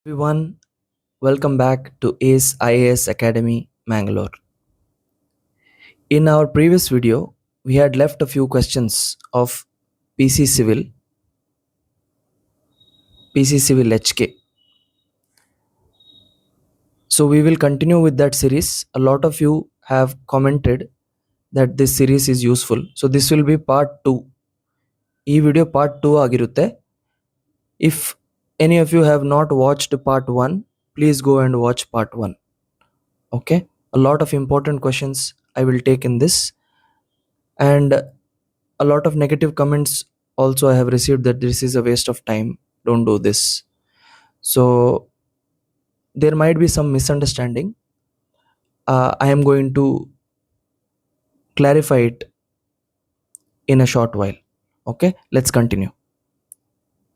Everyone, welcome back to ACE IAS Academy, Mangalore. In our previous video, we had left a few questions of PC Civil, PC Civil HK. So we will continue with that series. A lot of you have commented that this series is useful. So this will be part 2. ಈ video part 2 ಆಗಿರುತ್ತೆ. If any of you have not watched part 1, please go and watch part 1. Okay? A lot of important questions I will take in this. And a lot of negative comments also I have received that this is a waste of time, don't do this. So there might be some misunderstanding. I am going to clarify it in a short while. Okay, let's continue.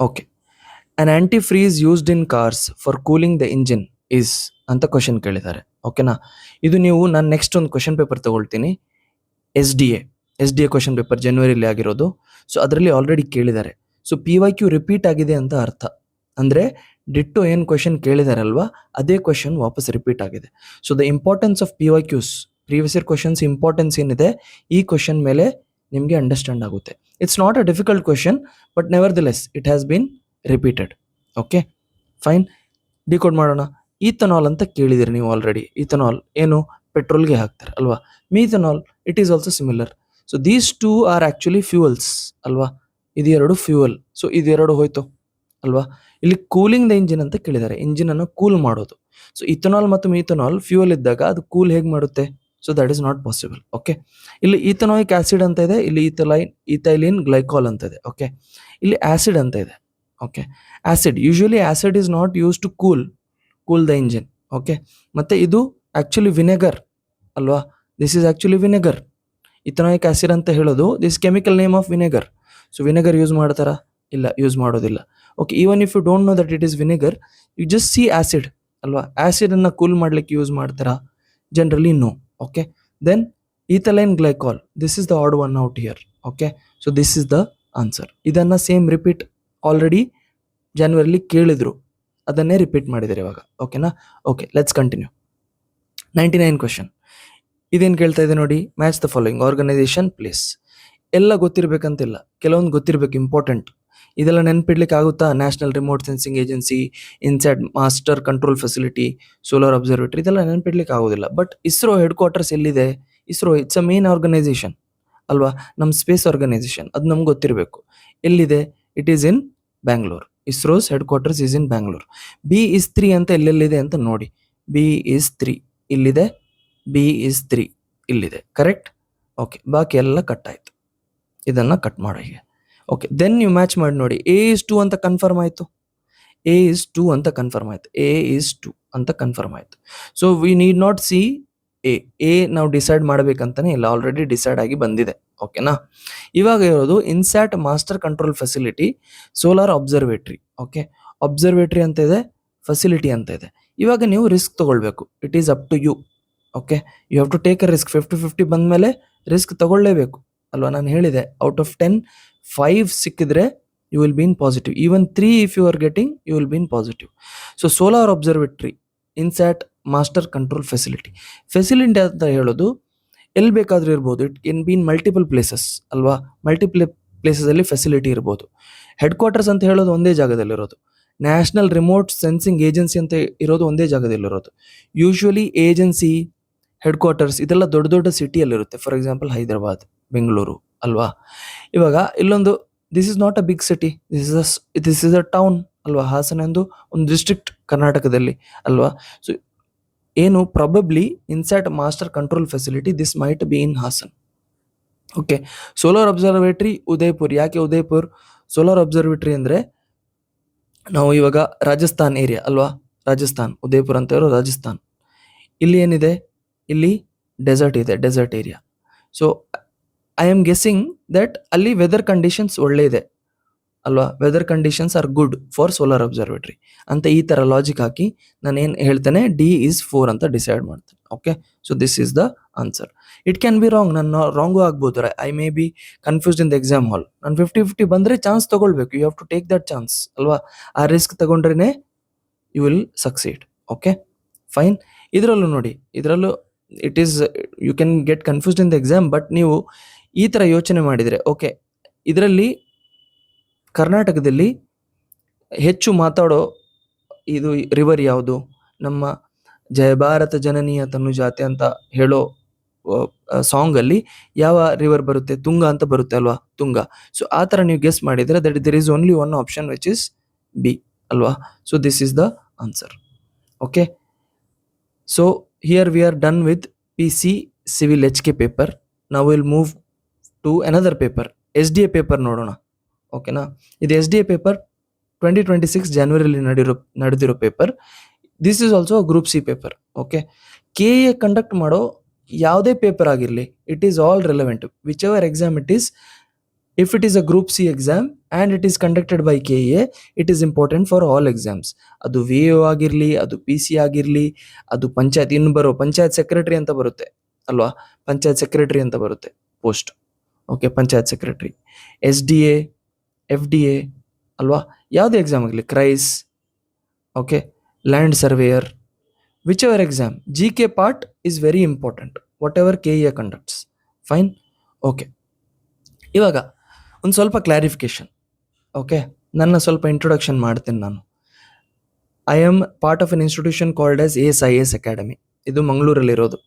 Okay, an antifreeze used in cars for cooling the engine is ಅಂತ question ಕೇಳಿದ್ದಾರೆ. ಓಕೆನಾ, ಇದು ನೀವು ನಾನು next ಒಂದು question paper ತಗೊಳ್ತೀನಿ, S D A question paper ಜನವರಿಲಿ ಆಗಿರೋದು. ಸೊ ಅದರಲ್ಲಿ ಆಲ್ರೆಡಿ ಕೇಳಿದ್ದಾರೆ. ಸೊ PYQ ರಿಪೀಟ್ ಆಗಿದೆ ಅಂತ ಅರ್ಥ. ಅಂದರೆ ಡಿಟ್ಟೋ ಏನು ಕ್ವಶನ್ ಕೇಳಿದಾರಲ್ವಾ ಅದೇ ಕ್ವಶನ್ ವಾಪಸ್ ರಿಪೀಟ್ ಆಗಿದೆ. So the importance of PYQs, previous year questions importance ಏನಿದೆ ಈ ಕ್ವಶನ್ ಮೇಲೆ ನಿಮಗೆ ಅಂಡರ್ಸ್ಟ್ಯಾಂಡ್ ಆಗುತ್ತೆ. It's not a difficult question, but never the less it has been repeated. Okay fine, decode ಮಾಡೋಣ. ಈಥನಾಲ್ ಅಂತ ಕೇಳಿದಿರಿ ನೀವು ಆಲ್ರೆಡಿ. ಈಥನಾಲ್ ಏನು, ಪೆಟ್ರೋಲ್ಗೆ ಹಾಕ್ತಾರೆ ಅಲ್ವಾ. Methanol, it is also similar. So these two are actually fuels ಅಲ್ವಾ. ಇದೆರಡು ಫ್ಯೂಯಲ್. ಸೊ ಇದೆರಡು ಹೋಯ್ತು ಅಲ್ವಾ. ಇಲ್ಲಿ ಕೂಲಿಂಗ್ ದ ಇಂಜಿನ್ ಅಂತ ಕೇಳಿದ್ದಾರೆ, ಇಂಜಿನ್ ಅನ್ನು ಕೂಲ್ ಮಾಡೋದು. ಸೊ ಇಥನಾಲ್ ಮತ್ತು ಮೀಥನಾಲ್ ಫ್ಯೂಯಲ್ ಇದ್ದಾಗ ಅದು ಕೂಲ್ ಹೇಗೆ ಮಾಡುತ್ತೆ? So that is not possible. Okay, ಇಲ್ಲಿ ಈಥನಾಯಿಕ್ ಆಸಿಡ್ ಅಂತ ಇದೆ, ಇಲ್ಲಿ ಇಥೈಲಿನ್ ಗ್ಲೈಕಾಲ್ ಅಂತ ಇದೆ. ಓಕೆ, ಇಲ್ಲಿ ಆಸಿಡ್ ಅಂತ ಇದೆ. Okay, acid, usually acid is not use to cool the engine. Okay, ಮತ್ತೆ ಇದು ಆಕ್ಚುಲಿ ವಿನೆಗರ್ ಅಲ್ವಾ. This is actually vinegar. Ethanoic acid ಅಂತ ಹೇಳೋದು this chemical name of vinegar. So vinegar use ಮಾಡ್ತಾರಾ? ಇಲ್ಲ, ಯೂಸ್ ಮಾಡೋದಿಲ್ಲ. Okay, even if you don't know that it is vinegar, you just see acid ಅಲ್ವಾ. Acid ಅನ್ನ cool ಮಾಡ್ಲಿಕ್ಕೆ use ಮಾಡ್ತಾರಾ? Generally no. Okay, then ethylene glycol, this is the odd one out here. Okay, so this is the answer. ಇದನ್ನ same repeat already ಜನವರಿಲಿ ಕೇಳಿದ್ರು, ಅದನ್ನೇ repeat ಮಾಡಿದ್ದಾರೆ ಇವಾಗ. ಓಕೆನಾ? Okay, let's continue. 99 ಕ್ವಶನ್. ಇದೇನು ಕೇಳ್ತಾ ಇದೆ ನೋಡಿ, match the following organisation place. ಎಲ್ಲ ಗೊತ್ತಿರ್ಬೇಕಂತಿಲ್ಲ, ಕೆಲವೊಂದು ಗೊತ್ತಿರ್ಬೇಕು, ಇಂಪಾರ್ಟೆಂಟ್. ಇದೆಲ್ಲ ನೆನ್ಪಿಡ್ಲಿಕ್ಕೆ ಆಗುತ್ತಾ? National remote sensing agency, INSAT master control facility, solar observatory, ಇದೆಲ್ಲ ನೆನ್ಪಿಡ್ಲಿಕ್ಕೆ ಆಗೋದಿಲ್ಲ. ಬಟ್ ಇಸ್ರೋ ಹೆಡ್ ಕ್ವಾರ್ಟರ್ಸ್ ಎಲ್ಲಿದೆ? ISRO it's a main organisation ಅಲ್ವಾ, ನಮ್ಮ ಸ್ಪೇಸ್ ಆರ್ಗನೈಸೇಷನ್. ಅದು ನಮ್ಗೆ ಗೊತ್ತಿರಬೇಕು. ಎಲ್ಲಿದೆ? It is in Bangalore. ISRO's headquarters is in Bangalore. B3 ಅಂತ ಎಲ್ಲೆಲ್ಲಿದೆ ಅಂತ ನೋಡಿ. B3 ಇಲ್ಲಿದೆ, B3 ಇಲ್ಲಿದೆ. ಕರೆಕ್ಟ್? ಓಕೆ, ಬಾಕಿ ಎಲ್ಲ ಕಟ್ ಆಯ್ತು. ಇದನ್ನ ಕಟ್ ಮಾಡೋ ಹೀಗೆ. ಓಕೆ, ದೆನ್ ನೀವು ಮ್ಯಾಚ್ ಮಾಡಿ ನೋಡಿ. A2 ಅಂತ ಕನ್ಫರ್ಮ್ ಆಯಿತು. A2 ಅಂತ ಕನ್ಫರ್ಮ್ ಆಯಿತು. A2 ಅಂತ ಕನ್ಫರ್ಮ್ ಆಯಿತು. So we need not see a ನಾವು ಡಿಸೈಡ್ ಮಾಡಬೇಕಂತಾನೆ ಇಲ್ಲ, ಆಲ್ರೆಡಿ ಡಿಸೈಡ್ ಆಗಿ ಬಂದಿದೆ. ಓಕೆನಾ? ಇವಾಗ ಇರೋದು INSAT master control facility, solar observatory. Okay, observatory ಅಂತ ಇದೆ, ಫೆಸಿಲಿಟಿ ಅಂತ ಇದೆ. ಇವಾಗ ನೀವು ರಿಸ್ಕ್ ತಗೊಳ್ಬೇಕು. It is up to you. Okay, you have to take a risk. 50-50 ಬಂದಮೇಲೆ ರಿಸ್ಕ್ ತಗೊಳ್ಳೇಬೇಕು ಅಲ್ವಾ. ನಾನು ಹೇಳಿದೆ, ಔಟ್ ಆಫ್ 10 5 ಸಿಕ್ಕಿದ್ರೆ you will be in positive. Even 3 if you are getting, you will be in positive. So solar observatory, INSAT master control facility. Facility ಅಂತ ಹೇಳೋದು ಎಲ್ಲಿ ಬೇಕಾದ್ರೂ ಇರ್ಬೋದು. It can be in multiple places ಅಲ್ವಾ. Multiple places ಅಲ್ಲಿ facility ಇರ್ಬೋದು. Headquarters ಅಂತ ಹೇಳೋದು ಒಂದೇ ಜಾಗದಲ್ಲಿರೋದು. ನ್ಯಾಷನಲ್ ರಿಮೋಟ್ ಸೆನ್ಸಿಂಗ್ ಏಜೆನ್ಸಿ ಅಂತ ಇರೋದು ಒಂದೇ ಜಾಗದಲ್ಲಿರೋದು. ಯೂಶುವಲಿ ಏಜೆನ್ಸಿ, ಹೆಡ್ ಕ್ವಾರ್ಟರ್ಸ್ ಇದೆಲ್ಲ ದೊಡ್ಡ ದೊಡ್ಡ ಸಿಟಿಯಲ್ಲಿರುತ್ತೆ. ಫಾರ್ ಎಕ್ಸಾಂಪಲ್ ಹೈದರಾಬಾದ್, ಬೆಂಗಳೂರು ಅಲ್ವಾ. ಇವಾಗ ಇಲ್ಲೊಂದು, this is not a big city, this is a town ಅಲ್ವಾ. ಹಾಸನ ಎಂದು ಒಂದು ಡಿಸ್ಟ್ರಿಕ್ಟ್ ಕರ್ನಾಟಕದಲ್ಲಿ ಅಲ್ವಾ. ಸೊ ಏನು, probably INSAT master control facility this might be in Hassan. Okay, solar observatory Udaipur. ಯಾಕೆ ಉದಯಪುರ್? ಸೋಲಾರ್ ಅಬ್ಸರ್ವೇಟ್ರಿ ಅಂದರೆ ನಾವು ಇವಾಗ ರಾಜಸ್ಥಾನ್ ಏರಿಯಾ ಅಲ್ವಾ. ರಾಜಸ್ಥಾನ್, ಉದಯಪುರ್ ಅಂತ ಇರೋ ರಾಜಸ್ಥಾನ್. ಇಲ್ಲಿ ಏನಿದೆ? ಇಲ್ಲಿ ಡೆಸರ್ಟ್ ಇದೆ, desert area. So I am guessing that ಅಲ್ಲಿ ವೆದರ್ ಕಂಡೀಷನ್ಸ್ ಒಳ್ಳೆ ಇದೆ ಅಲ್ವಾ. Weather conditions are good for solar observatory ಅಂತ ಈ ಥರ ಲಾಜಿಕ್ ಹಾಕಿ ನಾನು ಏನು ಹೇಳ್ತೇನೆ, D4 ಅಂತ ಡಿಸೈಡ್ ಮಾಡ್ತೇನೆ. Okay, so this is the answer. It can be wrong, ನಾನು ರಾಂಗು ಆಗ್ಬೋದು. I may be confused in the exam hall. ನಾನು 50-50 ಬಂದರೆ ಚಾನ್ಸ್ ತಗೊಳ್ಬೇಕು. You have to take that chance ಅಲ್ವಾ. ಆ ರಿಸ್ಕ್ ತಗೊಂಡ್ರೆ you will succeed. Okay fine. ಇದರಲ್ಲೂ ನೋಡಿ, ಇದರಲ್ಲೂ it is you can get confused in the exam, but ನೀವು ಈ ಥರ ಯೋಚನೆ ಮಾಡಿದರೆ ಓಕೆ, ಇದರಲ್ಲಿ ಕರ್ನಾಟಕದಲ್ಲಿ ಹೆಚ್ಚು ಮಾತಾಡೋ ಇದು ರಿವರ್ ಯಾವುದು? ನಮ್ಮ ಜಯ ಭಾರತ ಜನನೀಯ ತನುಜಾತೆ ಅಂತ ಹೇಳೋ ಸಾಂಗಲ್ಲಿ ಯಾವ ರಿವರ್ ಬರುತ್ತೆ? ತುಂಗ ಅಂತ ಬರುತ್ತೆ ಅಲ್ವಾ, ತುಂಗ. ಸೊ ಆ ಥರ ನೀವು ಗೆಸ್ ಮಾಡಿದರೆ that there is only one option which is B ಅಲ್ವಾ. So this is the answer. Okay, so here we are done with PC civil HK paper. ನಾವು will move to another paper, SDA paper ನೋಡೋಣ. ಓಕೆನಾ, ಇದು SDA paper 2026 ಜನವರಿಯಲ್ಲಿ ನಡೆದಿರೋ paper. This is also group C paper. Okay, KA conduct ಮಾಡೋ ಯಾವುದೇ paper ಆಗಿರಲಿ, it is all relevant whichever exam it is. If it is a group C exam and it is conducted by KA, it is important for all exams. ಅದು VO ಆಗಿರಲಿ, ಅದು PC ಆಗಿರಲಿ, ಅದು ಪಂಚಾಯತ್, ಇನ್ನು ಬರೋ panchayat secretary ಅಂತ ಬರುತ್ತೆ ಅಲ್ವಾ, ಪಂಚಾಯತ್ ಸೆಕ್ರೆಟರಿ ಅಂತ ಬರುತ್ತೆ post. Okay, panchayat secretary, SDA, FDA ಅಲ್ವಾ, ಯಾವುದೇ ಎಕ್ಸಾಮ್ ಆಗಲಿ, ಕ್ರೈಸ್, okay, land surveyor, whichever exam, GK part is very important whatever KA conducts. Fine. Okay, ಇವಾಗ ಒಂದು ಸ್ವಲ್ಪ ಕ್ಲಾರಿಫಿಕೇಶನ್. ಓಕೆ, ನನ್ನ ಸ್ವಲ್ಪ ಇಂಟ್ರೊಡಕ್ಷನ್ ಮಾಡ್ತೀನಿ ನಾನು. I am part of an institution called as ASIS academy. ಇದು ಮಂಗಳೂರಲ್ಲಿರೋದು.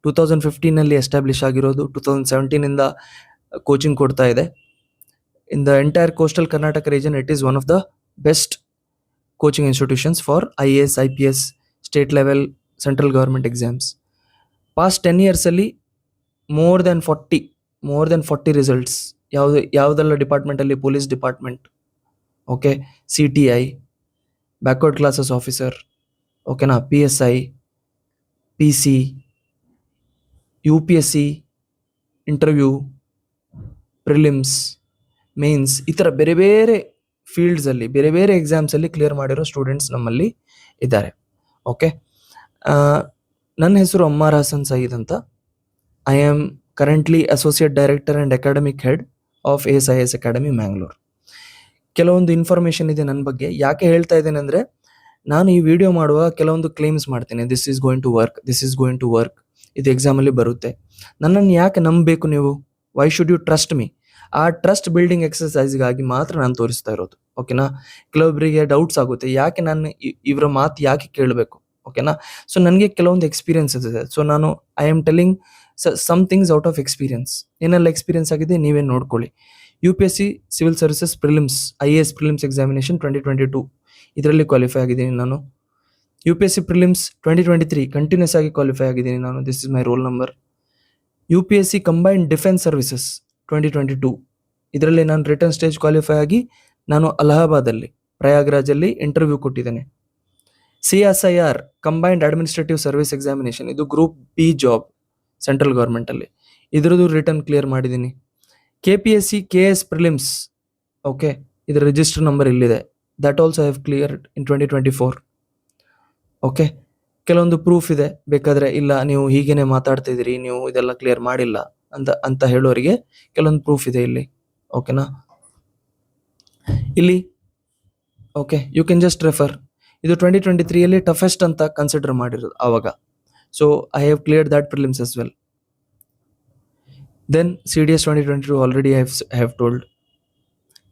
2015 ಎಸ್ಟಾಬ್ಲಿಷ್ ಆಗಿರೋದು. 2017 ಕೋಚಿಂಗ್ ಕೊಡ್ತಾ ಇದೆ. In the entire coastal Karnataka region it is one of the best coaching institutions for IAS, IPS, state level, central government exams. Past 10 ಇಯರ್ಸಲ್ಲಿ more than 40 results. ಯಾವುದೆಲ್ಲ ಡಿಪಾರ್ಟ್ಮೆಂಟಲ್ಲಿ? Police department, okay, CTI, backward classes officer, ಓಕೆನಾ, PSI, PC, UPSC, interview, prelims, mains, ಈ ಥರ ಬೇರೆ ಬೇರೆ ಫೀಲ್ಡ್ಸಲ್ಲಿ, ಬೇರೆ ಬೇರೆ ಎಕ್ಸಾಮ್ಸಲ್ಲಿ ಕ್ಲಿಯರ್ ಮಾಡಿರೋ ಸ್ಟೂಡೆಂಟ್ಸ್ ನಮ್ಮಲ್ಲಿ ಇದ್ದಾರೆ. ಓಕೆ, ನನ್ನ ಹೆಸರು ಅಮ್ಮಾರ್ ಹಸನ್ ಸಯೀದ್ ಅಂತ. I am currently associate director and academic head of ASIS academy Mangalore. ಕೆಲವೊಂದು ಇನ್ಫಾರ್ಮೇಷನ್ ಇದೆ ನನ್ನ ಬಗ್ಗೆ. ಯಾಕೆ ಹೇಳ್ತಾ ಇದ್ದೇನೆ ಅಂದರೆ, ನಾನು ಈ ವಿಡಿಯೋ ಮಾಡುವಾಗ ಕೆಲವೊಂದು ಕ್ಲೇಮ್ಸ್ ಮಾಡ್ತೇನೆ. This is going to work, this is going to work, ಇದು ಎಕ್ಸಾಮಲ್ಲಿ ಬರುತ್ತೆ. ನನ್ನನ್ನು ಯಾಕೆ ನಂಬಬೇಕು ನೀವು? Why should you trust me? ಆ ಟ್ರಸ್ಟ್ ಬಿಲ್ಡಿಂಗ್ ಎಕ್ಸಸೈಸ್ಗಾಗಿ ಮಾತ್ರ ನಾನು ತೋರಿಸ್ತಾ ಇರೋದು. ಓಕೆನಾ, ಕೆಲವೊಬ್ಬರಿಗೆ ಡೌಟ್ಸ್ ಆಗುತ್ತೆ, ಯಾಕೆ ನಾನು ಇವರ ಮಾತು ಯಾಕೆ ಕೇಳಬೇಕು? ಓಕೆನಾ, ಸೊ ನನಗೆ ಕೆಲವೊಂದು ಎಕ್ಸ್ಪೀರಿಯನ್ಸಸ್ ಇದೆ. ಸೊ ನಾನು I am telling some things out of experience. ಏನೆಲ್ಲ ಎಕ್ಸ್ಪೀರಿಯನ್ಸ್ ಆಗಿದೆ ನೀವೇ ನೋಡ್ಕೊಳ್ಳಿ. UPSC civil services prelims, IAS prelims examination 2022 ಇದರಲ್ಲಿ ಕ್ವಾಲಿಫೈ ಆಗಿದ್ದೀನಿ ನಾನು. UPSC ಪ್ರಿಲಿಮ್ಸ್ 2023 ಕಂಟಿನ್ಯೂಸ್ ಆಗಿ ಕ್ವಾಲಿಫೈ ಆಗಿದ್ದೀನಿ ನಾನು. This is my roll number. UPSC combined defence services 2022 ಇದರಲ್ಲಿ ನಾನು ರಿಟರ್ನ್ ಸ್ಟೇಜ್ ಕ್ವಾಲಿಫೈ ಆಗಿ ನಾನು ಅಲಹಾಬಾದಲ್ಲಿ, ಪ್ರಯಾಗ್ರಾಜಲ್ಲಿ ಇಂಟರ್ವ್ಯೂ ಕೊಟ್ಟಿದ್ದೇನೆ. CSIR combined administrative service examination, ಇದು ಗ್ರೂಪ್ B ಜಾಬ್ ಸೆಂಟ್ರಲ್ ಗೌರ್ಮೆಂಟಲ್ಲಿ, ಇದರದ್ದು ರಿಟರ್ನ್ ಕ್ಲಿಯರ್ ಮಾಡಿದ್ದೀನಿ. KPSC KS ಪ್ರಿಲಿಮ್ಸ್, ಓಕೆ, ಇದರ ರಿಜಿಸ್ಟರ್ ನಂಬರ್ ಇಲ್ಲಿದೆ. That also I have cleared in 2024. Okay, ಕೆಲವೊಂದು ಪ್ರೂಫ್ ಇದೆ ಬೇಕಾದರೆ. ಇಲ್ಲ ನೀವು ಹೀಗೇನೆ ಮಾತಾಡ್ತಾ ಇದ್ದೀರಿ, ನೀವು ಇದೆಲ್ಲ ಕ್ಲಿಯರ್ ಮಾಡಿಲ್ಲ ಅಂತ ಹೇಳೋರಿಗೆ ಕೆಲವೊಂದು ಪ್ರೂಫ್ ಇದೆ ಇಲ್ಲಿ. ಓಕೆನಾ, ಇಲ್ಲಿ okay, you can just refer. ಇದು 2023 ಟಫೆಸ್ಟ್ ಅಂತ ಕನ್ಸಿಡರ್ ಮಾಡಿರೋದು ಆವಾಗ. So I have cleared that prelims as well. Then CDS 2022 ಆಲ್ರೆಡಿ I have told.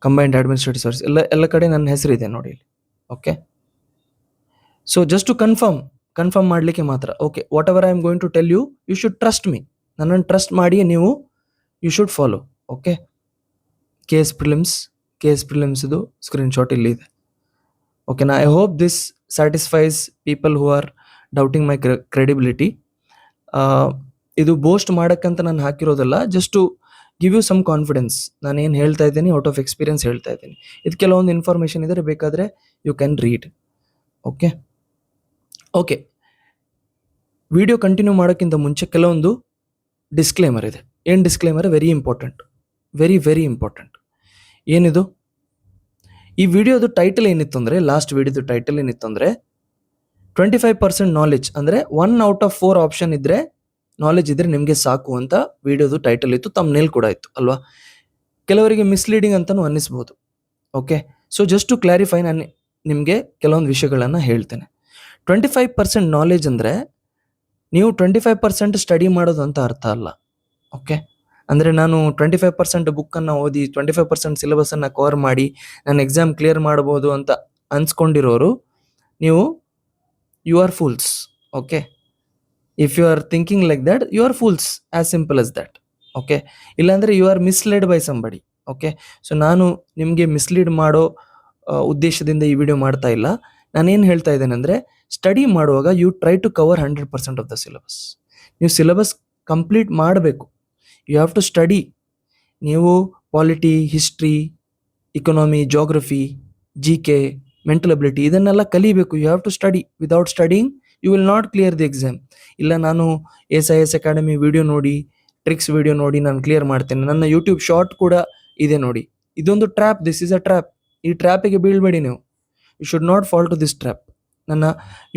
Combined administrative service ಎಲ್ಲ ಕಡೆ ನನ್ನ ಹೆಸರಿದೆ ನೋಡಿ ಇಲ್ಲಿ. Okay, so just to confirm ಮಾಡಲಿಕ್ಕೆ ಮಾತ್ರ. Okay, whatever I am going to tell you, you should trust me. ನನ್ನನ್ನು ಟ್ರಸ್ಟ್ ಮಾಡಿ ನೀವು you should follow. Okay, KS ಪ್ರಿಲಿಮ್ಸ್ದು screenshot ಇಲ್ಲಿ ಇದೆ. ಓಕೆನಾ, I hope this satisfies people who are doubting my credibility. ಇದು boast ಮಾಡೋಕ್ಕಂತ ನಾನು ಹಾಕಿರೋದಲ್ಲ, just to give you some confidence. ನಾನು ಏನು ಹೇಳ್ತಾ ಇದ್ದೀನಿ ಔಟ್ ಆಫ್ ಎಕ್ಸ್ಪೀರಿಯನ್ಸ್ ಹೇಳ್ತಾ ಇದ್ದೀನಿ. ಇದು ಕೆಲವೊಂದು ಇನ್ಫಾರ್ಮೇಷನ್ ಇದ್ದರೆ ಬೇಕಾದರೆ you can read. Okay, video continue ಮಾಡೋಕ್ಕಿಂತ ಮುಂಚೆ ಕೆಲವೊಂದು ಡಿಸ್ಕ್ಲೇಮರ್ ಇದೆ. ಏನು disclaimer? Very important, very important. ಏನಿದು? ಈ ವಿಡಿಯೋದು ಟೈಟಲ್ ಏನಿತ್ತು ಅಂದರೆ, ಲಾಸ್ಟ್ ವಿಡಿಯೋದು ಟೈಟಲ್ ಏನಿತ್ತು ಅಂದರೆ 25% ನಾಲೆಜ್, ಅಂದರೆ 1 out of 4 ಆಪ್ಷನ್ ಇದ್ದರೆ, ನಾಲೆಜ್ ಇದ್ದರೆ ನಿಮಗೆ ಸಾಕು ಅಂತ ವಿಡಿಯೋದು ಟೈಟಲ್ ಇತ್ತು. ತಮ್ನೇಲ್ ಕೂಡ ಇತ್ತು ಅಲ್ವಾ. ಕೆಲವರಿಗೆ ಮಿಸ್ಲೀಡಿಂಗ್ ಅಂತಲೂ ಅನ್ನಿಸ್ಬೋದು. Okay, so just to clarify, ನಾನು ನಿಮಗೆ ಕೆಲವೊಂದು ವಿಷಯಗಳನ್ನು ಹೇಳ್ತೇನೆ. 25% ನಾಲೆಜ್ ಅಂದರೆ ನೀವು 25% ಸ್ಟಡಿ ಮಾಡೋದು ಅಂತ ಅರ್ಥ ಅಲ್ಲ. ಓಕೆ, ಅಂದರೆ ನಾನು 25% ಬುಕ್ಕನ್ನು ಓದಿ 25% ಸಿಲೆಬಸನ್ನು ಕವರ್ ಮಾಡಿ ನಾನು ಎಕ್ಸಾಮ್ ಕ್ಲಿಯರ್ ಮಾಡ್ಬೋದು ಅಂತ ಅನ್ಸ್ಕೊಂಡಿರೋರು ನೀವು you are fools. Okay, if you are thinking like that you are fools, as simple as that. Okay, ಇಲ್ಲಾಂದರೆ you are misled by somebody. Okay, so ನಾನು ನಿಮಗೆ ಮಿಸ್ಲೀಡ್ ಮಾಡೋ ಉದ್ದೇಶದಿಂದ ಈ ವಿಡಿಯೋ ಮಾಡ್ತಾ ಇಲ್ಲ. ನಾನೇನು ಹೇಳ್ತಾ ಇದ್ದೇನೆ ಅಂದರೆ, ಸ್ಟಡಿ ಮಾಡುವಾಗ you try to cover 100% of the syllabus. ನೀವು ಸಿಲೆಬಸ್ ಕಂಪ್ಲೀಟ್ ಮಾಡಬೇಕು. You have to study. ನೀವು polity, history, economy, geography, GK, mental ability ಇದನ್ನೆಲ್ಲ ಕಲಿಬೇಕು. You have to study. Without studying you will not clear the exam. ಇಲ್ಲ ನಾನು SIS academy video ನೋಡಿ, tricks video ನೋಡಿ ನಾನು ಕ್ಲಿಯರ್ ಮಾಡ್ತೇನೆ, ನನ್ನ ಯೂಟ್ಯೂಬ್ ಶಾರ್ಟ್ ಕೂಡ ಇದೆ ನೋಡಿ, ಇದೊಂದು trap. This is a trap. ಈ ಟ್ರ್ಯಾಪಿಗೆ ಬೀಳ್ಬೇಡಿ ನೀವು. You should not fall to this trap. ನನ್ನ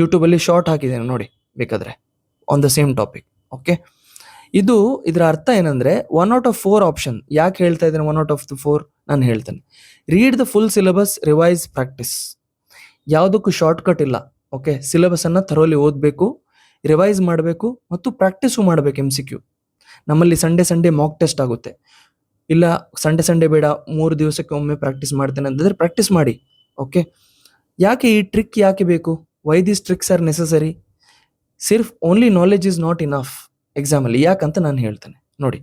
ಯೂಟ್ಯೂಬಲ್ಲಿ ಶಾರ್ಟ್ ಹಾಕಿದ್ದೇನೆ ನೋಡಿ ಬೇಕಾದರೆ, on the same topic. Okay, ಇದರ ಅರ್ಥ ಏನಂದರೆ 1 out of 4 ಆಪ್ಷನ್. ಯಾಕೆ ಹೇಳ್ತಾ ಇದ್ದೇನೆ 1 out of 4? ನಾನು ಹೇಳ್ತೇನೆ. Read the full syllabus, revise, practice. ಯಾವುದಕ್ಕೂ ಶಾರ್ಟ್ಕಟ್ ಇಲ್ಲ. ಓಕೆ, ಸಿಲೆಬಸನ್ನು ಥರೋಲಿ ಓದಬೇಕು, ರಿವೈಸ್ ಮಾಡಬೇಕು ಮತ್ತು ಪ್ರಾಕ್ಟೀಸು ಮಾಡಬೇಕು. MCQ ನಮ್ಮಲ್ಲಿ ಸಂಡೇ ಮಾಕ್ ಟೆಸ್ಟ್ ಆಗುತ್ತೆ. ಇಲ್ಲ ಸಂಡೇ ಬೇಡ, 3 ದಿವಸಕ್ಕೆ ಒಮ್ಮೆ ಪ್ರಾಕ್ಟೀಸ್ ಮಾಡ್ತೇನೆ ಅಂತಂದರೆ ಪ್ರಾಕ್ಟೀಸ್ ಮಾಡಿ. ಓಕೆ, ಯಾಕೆ ಈ ಟ್ರಿಕ್ ಯಾಕೆ ಬೇಕು? Why these tricks are necessary? ಸಿರ್ಫ್ only knowledge is not enough ಎಕ್ಸಾಮಲ್ಲಿ. ಯಾಕಂತ ನಾನು ಹೇಳ್ತೇನೆ ನೋಡಿ.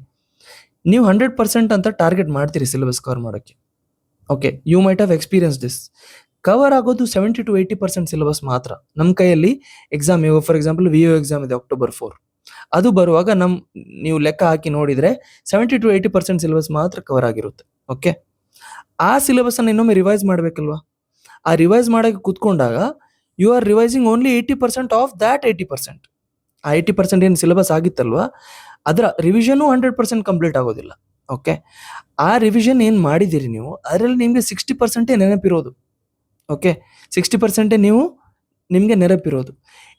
ನೀವು 100% ಅಂತ ಟಾರ್ಗೆಟ್ ಮಾಡ್ತೀರಿ ಸಿಲೆಬಸ್ ಕವರ್ ಮಾಡೋಕ್ಕೆ. Okay, you might have experience this. Cover ಆಗೋದು 70 to 80% ಸಿಲೆಬಸ್ ಮಾತ್ರ. ನಮ್ಮ ಕೈಯಲ್ಲಿ exam, for example VO exam ಇದೆ October 4. ಅದು ಬರುವಾಗ ನೀವು ಲೆಕ್ಕ ಹಾಕಿ ನೋಡಿದರೆ 70 to 80% ಸಿಲೆಬಸ್ ಮಾತ್ರ ಕವರ್ ಆಗಿರುತ್ತೆ. ಓಕೆ, ಆ ಸಿಲೆಬಸನ್ನು ಇನ್ನೊಮ್ಮೆ ರಿವೈಸ್ ಮಾಡಬೇಕಲ್ವಾ? ಆ ರಿವೈಸ್ ಮಾಡೋಕ್ಕೆ ಕೂತ್ಕೊಂಡಾಗ you are revising only 80% of that 80%. ಆ 80% ಏನು ಸಿಲೆಬಸ್ ಆಗಿತ್ತಲ್ವಾ, ಅದರ ರಿವಿಷನು 100% ಕಂಪ್ಲೀಟ್ ಆಗೋದಿಲ್ಲ. ಓಕೆ, ಆ ರಿವಿಷನ್ ಏನು ಮಾಡಿದ್ದೀರಿ ನೀವು, ಅದರಲ್ಲಿ ನಿಮಗೆ 60% ನೆನಪಿರೋದು. ಓಕೆ, 60% ನಿಮಗೆ ನೆನಪಿರೋದು.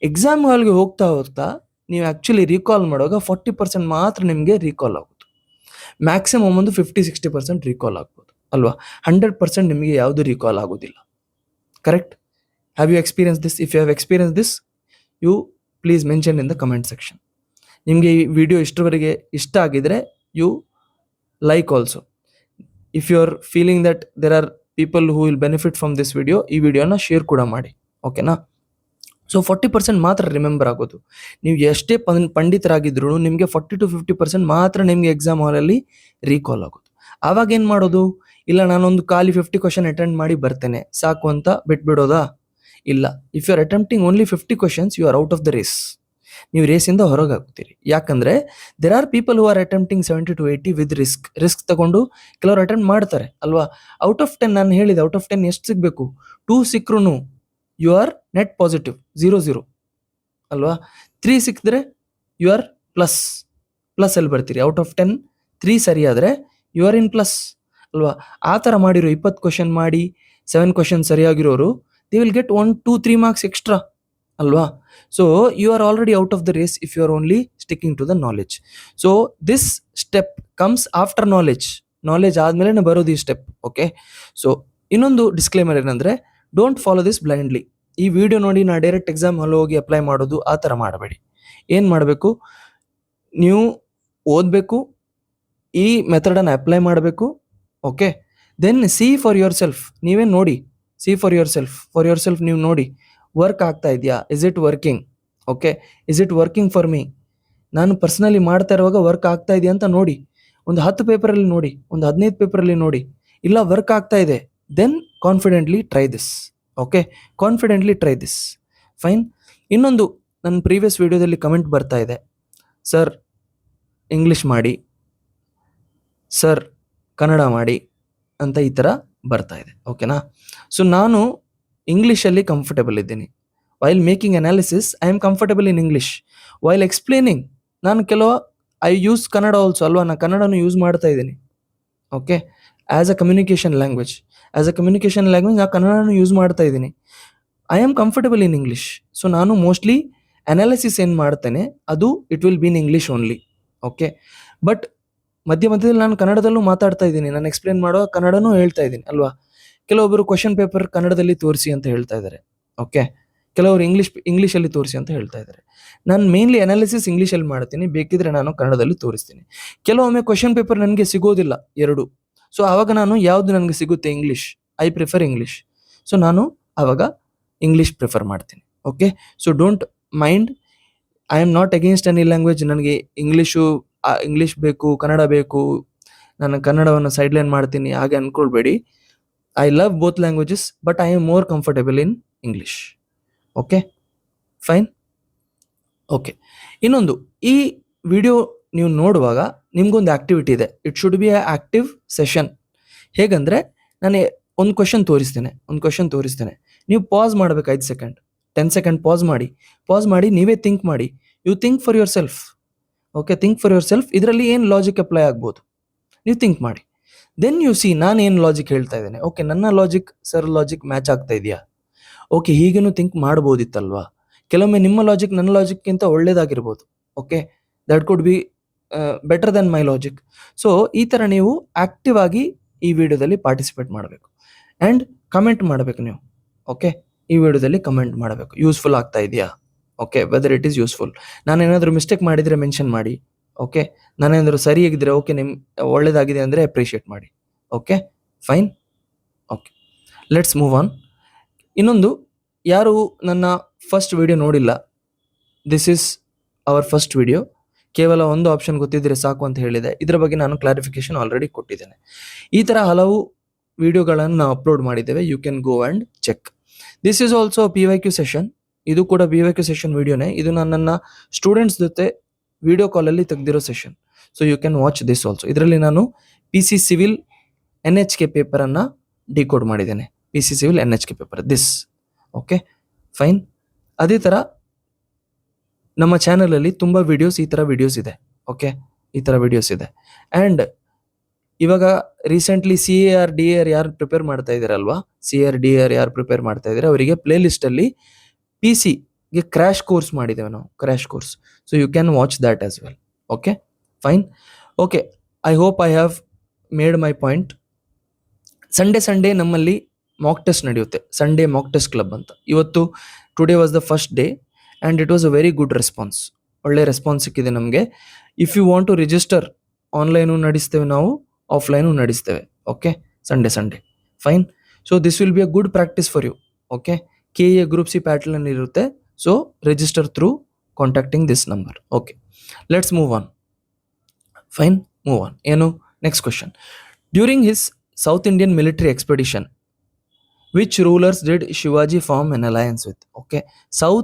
ಎಕ್ಸಾಮ್ ಹಾಲ್ಗೆ ಹೋಗ್ತಾ ನೀವು ಆ್ಯಕ್ಚುಲಿ ರೀಕಾಲ್ ಮಾಡುವಾಗ 40% ಮಾತ್ರ ನಿಮಗೆ ರೀಕಾಲ್ ಆಗೋದು. ಮ್ಯಾಕ್ಸಿಮಮ್ ಒಂದು 50-60% ರೀಕಾಲ್ ಆಗ್ಬೋದು ಅಲ್ವಾ? 100% ನಿಮಗೆ ಯಾವುದು ರೀಕಾಲ್ ಆಗೋದಿಲ್ಲ. Correct? Have you experience this? If you have experience this, you please mention in the comment section. ನಿಮಗೆ ಈ ವಿಡಿಯೋ ಇಷ್ಟರವರೆಗೆ ಇಷ್ಟ ಆಗಿದರೆ you like also. If you are feeling that there are people who will benefit from this video, ಈ ವಿಡಿಯೋನ share ಕೂಡ ಮಾಡಿ. ಓಕೆನಾ? ಸೊ 40% ಮಾತ್ರ ರಿಮೆಂಬರ್ ಆಗೋದು. ನೀವು ಎಷ್ಟೇ ಪಂಡಿತರಾಗಿದ್ರು ನಿಮಗೆ 40 to 50% ಮಾತ್ರ ನಿಮಗೆ ಎಕ್ಸಾಮ್ ಹಾಲಲ್ಲಿ ರೀಕಾಲ್ ಆಗೋದು. ಆವಾಗ ಏನು ಮಾಡೋದು? ಇಲ್ಲ ನಾನೊಂದು ಖಾಲಿ 50 ಕ್ವಶನ್ ಅಟೆಂಡ್ ಮಾಡಿ ಬರ್ತೇನೆ ಸಾಕು ಅಂತ ಬಿಟ್ಬಿಡೋದಾ? ಇಲ್ಲ. If you are attempting only 50 questions, you are out of the race. ನೀವು ರೇಸಿಂದ ಹೊರಗೆ ಆಗ್ತೀರಿ. ಯಾಕಂದರೆ there are people who are attempting 70 to 80 with risk ತಗೊಂಡು ಕೆಲವರು ಅಟೆಂಪ್ಟ್ ಮಾಡ್ತಾರೆ ಅಲ್ವಾ? ಔಟ್ ಆಫ್ 10 ನಾನು ಹೇಳಿದೆ, ಔಟ್ ಆಫ್ 10 ಎಷ್ಟು ಸಿಗಬೇಕು? 2 ಸಿಕ್ಕರೂ ಯು ಆರ್ ನೆಟ್ ಪಾಸಿಟಿವ್, 0 ಅಲ್ವಾ? 3 ಸಿಕ್ಕಿದ್ರೆ ಯು ಆರ್ ಪ್ಲಸ್ ಅಲ್ಲಿ ಬರ್ತೀರಿ. ಔಟ್ ಆಫ್ 10 3 ಸರಿಯಾದರೆ ಯು ಆರ್ ಇನ್ ಪ್ಲಸ್ ಅಲ್ವಾ? ಆ ಥರ ಮಾಡಿರೋ 20 ಕ್ವಶನ್ ಮಾಡಿ 7 ಕ್ವಶನ್ ಸರಿಯಾಗಿರೋರು they will get 1-2-3 marks extra ಅಲ್ವಾ? So you are already out of the race if you are only sticking to the knowledge. So this step comes after knowledge ಆದಮೇಲೆ ಬರೋದು ಈ ಸ್ಟೆಪ್. ಓಕೆ, ಸೊ ಇನ್ನೊಂದು disclaimer ಏನಂದರೆ, don't follow this blindly. ಈ video ನೋಡಿ ನಾ direct exam ಅಲ್ಲಿ ಹೋಗಿ ಅಪ್ಲೈ ಮಾಡೋದು ಆ ಥರ ಮಾಡಬೇಡಿ. ಏನು ಮಾಡಬೇಕು? ನೀವು ಓದಬೇಕು, ಈ ಮೆಥಡನ್ನು ಅಪ್ಲೈ ಮಾಡಬೇಕು. Okay, then see for yourself. ನೀವೇ ನೋಡಿ, ಸಿ ಫಾರ್ ಯುವರ್ ಸೆಲ್ಫ್ ನೀವು ನೋಡಿ, ವರ್ಕ್ ಆಗ್ತಾ ಇದೆಯಾ? Is it working? Okay, is it working for me? ನಾನು ಪರ್ಸ್ನಲಿ ಮಾಡ್ತಾ ಇರುವಾಗ ವರ್ಕ್ ಆಗ್ತಾ ಇದೆಯಾ ಅಂತ ನೋಡಿ. ಒಂದು 10 ಪೇಪರಲ್ಲಿ ನೋಡಿ, ಒಂದು 15 ಪೇಪರಲ್ಲಿ ನೋಡಿ, ಇಲ್ಲ ವರ್ಕ್ ಆಗ್ತಾ ಇದೆ, then confidently try this. Okay, confidently try this. Fine. ಇನ್ನೊಂದು, ನನ್ನ ಪ್ರೀವಿಯಸ್ ವಿಡಿಯೋದಲ್ಲಿ ಕಮೆಂಟ್ ಬರ್ತಾ ಇದೆ, ಸರ್ ಇಂಗ್ಲೀಷ್ ಮಾಡಿ, ಸರ್ ಕನ್ನಡ ಮಾಡಿ ಅಂತ ಈ ಥರ ಬರ್ತಾ ಇದೆ. ಓಕೆನಾ? ಸೊ ನಾನು ಇಂಗ್ಲೀಷಲ್ಲಿ ಕಂಫರ್ಟಬಲ್ ಇದ್ದೀನಿ. While making analysis I am comfortable in English. While explaining ನಾನು ಐ ಯೂಸ್ ಕನ್ನಡ ಆಲ್ಸೋ ಅಲ್ವಾ? ನಾನು ಕನ್ನಡನೂ ಯೂಸ್ ಮಾಡ್ತಾ ಇದ್ದೀನಿ. Okay, as a communication language ನಾನು ಕನ್ನಡನೂ ಯೂಸ್ ಮಾಡ್ತಾ ಇದ್ದೀನಿ. I am comfortable in English. So ನಾನು ಮೋಸ್ಟ್ಲಿ ಅನಾಲಿಸಿಸ್ ಏನು ಮಾಡ್ತೇನೆ ಅದು it will be in English only. Okay, but ಮಧ್ಯದಲ್ಲಿ ನಾನು ಕನ್ನಡದಲ್ಲೂ ಮಾತಾಡ್ತಾ ಇದ್ದೀನಿ, ನಾನು ಎಕ್ಸ್ಪ್ಲೇನ್ ಮಾಡೋ ಕನ್ನಡನೂ ಹೇಳ್ತಾ ಇದ್ದೀನಿ ಅಲ್ವಾ? ಕೆಲವೊಬ್ಬರು ಕ್ವಶನ್ ಪೇಪರ್ ಕನ್ನಡದಲ್ಲಿ ತೋರಿಸಿ ಅಂತ ಹೇಳ್ತಾ ಇದ್ದಾರೆ. ಓಕೆ, ಕೆಲವರು ಇಂಗ್ಲೀಷಲ್ಲಿ ತೋರಿಸಿ ಅಂತ ಹೇಳ್ತಾ ಇದ್ದಾರೆ. ನಾನು ಮೇನ್ಲಿ ಅನಾಲಿಸಿಸ್ ಇಂಗ್ಲೀಷಲ್ಲಿ ಮಾಡ್ತೀನಿ, ಬೇಕಿದ್ರೆ ನಾನು ಕನ್ನಡದಲ್ಲಿ ತೋರಿಸ್ತೀನಿ. ಕೆಲವೊಮ್ಮೆ ಕ್ವಶನ್ ಪೇಪರ್ ನನಗೆ ಸಿಗೋದಿಲ್ಲ ಎರಡು. ಸೊ ಆವಾಗ ನಾನು ಯಾವುದು ನನಗೆ ಸಿಗುತ್ತೆ, English, I prefer English. So ನಾನು ಆವಾಗ ಇಂಗ್ಲೀಷ್ ಪ್ರಿಫರ್ ಮಾಡ್ತೀನಿ. Okay, so don't mind, I am not against any language. ನನಗೆ ಇಂಗ್ಲೀಷ್ ಬೇಕು, ಕನ್ನಡ ಬೇಕು, ನಾನು ಕನ್ನಡವನ್ನು ಸೈಡ್ಲೈನ್ ಮಾಡ್ತೀನಿ ಹಾಗೆ ಅನ್ಕೊಳ್ಬೇಡಿ. I love both languages, but I am more comfortable in English. Okay, fine. Okay, ಇನ್ನೊಂದು, ಈ ವಿಡಿಯೋ ನೀವು ನೋಡುವಾಗ ನಿಮ್ಗೊಂದು ಆಕ್ಟಿವಿಟಿ ಇದೆ. It should be a active session. ಹೇಗಂದರೆ, ನಾನು ಒಂದು ಕ್ವಶನ್ ತೋರಿಸ್ತೇನೆ, ನೀವು ಪಾಸ್ ಮಾಡಬೇಕು 5 ಸೆಕೆಂಡ್ 10 ಸೆಕೆಂಡ್ ಪಾಸ್ ಮಾಡಿ ನೀವೇ ಥಿಂಕ್ ಮಾಡಿ. You think for yourself. Okay, think for yourself. ಇದರಲ್ಲಿ ಏನು ಲಾಜಿಕ್ ಅಪ್ಲೈ ಆಗ್ಬೋದು ನೀವು ಥಿಂಕ್ ಮಾಡಿ. ದೆನ್ ಯು ಸಿ ನಾನು ಏನು ಲಾಜಿಕ್ ಹೇಳ್ತಾ ಇದ್ದೇನೆ. ಓಕೆ, ನನ್ನ ಲಾಜಿಕ್ ಸರ್ ಲಾಜಿಕ್ ಮ್ಯಾಚ್ ಆಗ್ತಾ ಇದೆಯಾ? ಓಕೆ, ಹೀಗೇನು ಥಿಂಕ್ ಮಾಡ್ಬೋದಿತ್ತಲ್ವಾ? ಕೆಲವೊಮ್ಮೆ ನಿಮ್ಮ ಲಾಜಿಕ್ ನನ್ನ ಲಾಜಿಕ್ಕಿಂತ ಒಳ್ಳೇದಾಗಿರ್ಬೋದು. Okay, that could be better then my logic. So ಈ ಥರ ನೀವು ಆಕ್ಟಿವ್ ಆಗಿ ಈ ವಿಡಿಯೋದಲ್ಲಿ ಪಾರ್ಟಿಸಿಪೇಟ್ ಮಾಡಬೇಕು ಆ್ಯಂಡ್ ಕಮೆಂಟ್ ಮಾಡಬೇಕು ನೀವು. ಓಕೆ, ಈ ವಿಡಿಯೋದಲ್ಲಿ ಕಮೆಂಟ್ ಮಾಡಬೇಕು, ಯೂಸ್ಫುಲ್ ಆಗ್ತಾ ಇದೆಯಾ? Okay, whether it is useful. ನಾನೇನಾದರೂ ಮಿಸ್ಟೇಕ್ ಮಾಡಿದರೆ ಮೆನ್ಷನ್ ಮಾಡಿ. ಓಕೆ, ನಾನೇನಾದರೂ ಸರಿಯಾಗಿದ್ದರೆ ಓಕೆ, ಒಳ್ಳೇದಾಗಿದೆ ಅಂದರೆ ಅಪ್ರಿಷಿಯೇಟ್ ಮಾಡಿ. Okay, fine. Okay, let's move on. ಇನ್ನೊಂದು, ಯಾರು ನನ್ನ ಫಸ್ಟ್ ವಿಡಿಯೋ ನೋಡಿಲ್ಲ, this is our first video. ಕೇವಲ ಒಂದು ಆಪ್ಷನ್ ಗೊತ್ತಿದ್ದರೆ ಸಾಕು ಅಂತ ಹೇಳಿದೆ. ಇದರ ಬಗ್ಗೆ ನಾನು ಕ್ಲಾರಿಫಿಕೇಶನ್ ಆಲ್ರೆಡಿ ಕೊಟ್ಟಿದ್ದೇನೆ. ಈ ಥರ ಹಲವು ವಿಡಿಯೋಗಳನ್ನು ನಾವು ಅಪ್ಲೋಡ್ ಮಾಡಿದ್ದೇವೆ. You can go and check. This is also PYQ session. ಇದು ಕೂಡ PYQ ಸೆಷನ್ ವಿಡಿಯೋನೇ. ಇದು ನಾನು ನನ್ನ ಸ್ಟೂಡೆಂಟ್ಸ್ ಜೊತೆ ವಿಡಿಯೋ ಕಾಲಲ್ಲಿ ತೆಗೆದಿರೋ session. So you can watch this also. ಇದರಲ್ಲಿ ನಾನು PC ಸಿವಿಲ್ NHK ಪೇಪರನ್ನು ಡಿಕೋಡ್ ಮಾಡಿದ್ದೇನೆ. PC civil NHK paper this. Okay, fine. ಅದೇ ಥರ ನಮ್ಮ ಚಾನಲಲ್ಲಿ ತುಂಬ ವಿಡಿಯೋಸ್, ಈ ಥರ ವಿಡಿಯೋಸ್ ಇದೆ. ಓಕೆ, ಈ ಥರ ವಿಡಿಯೋಸ್ ಇದೆ. ಆ್ಯಂಡ್ ಇವಾಗ ರೀಸೆಂಟ್ಲಿ CAR DAR ಯಾರು ಪ್ರಿಪೇರ್ ಮಾಡ್ತಾ ಇದ್ದೀರಲ್ವಾ, CAR DAR ಯಾರು ಪ್ರಿಪೇರ್ ಮಾಡ್ತಾ ಇದ್ದಾರೆ ಅವರಿಗೆ ಪ್ಲೇ ಲಿಸ್ಟಲ್ಲಿ PCಗೆ ಕ್ರ್ಯಾಶ್ ಕೋರ್ಸ್ ಮಾಡಿದ್ದೇವೆ ನಾವು, crash course. So you can watch that as well. Okay, fine. Okay, I hope I have made my point. Sunday ನಮ್ಮಲ್ಲಿ ಮಾಕ್ ಟೆಸ್ಟ್ ನಡೆಯುತ್ತೆ, ಸಂಡೇ ಮಾಕ್ ಟೆಸ್ಟ್ ಕ್ಲಬ್ ಅಂತ. ಇವತ್ತು today was the first day and it was a very good response. ಒಳ್ಳೆ response ಸಿಕ್ಕಿದೆ ನಮಗೆ. If you want to register, online ನಡೆಸ್ತೇವೆ ನಾವು, offline ನಡೆಸ್ತೇವೆ. Okay, Sunday fine. So this will be a good practice for you. Okay, KA group C pattern ಇರುತ್ತೆ. So register through contacting this number. Okay, let's move on. Fine, move on. ಏನು next question. During his South Indian military expedition, which rulers did Shivaji form an alliance with? Okay, south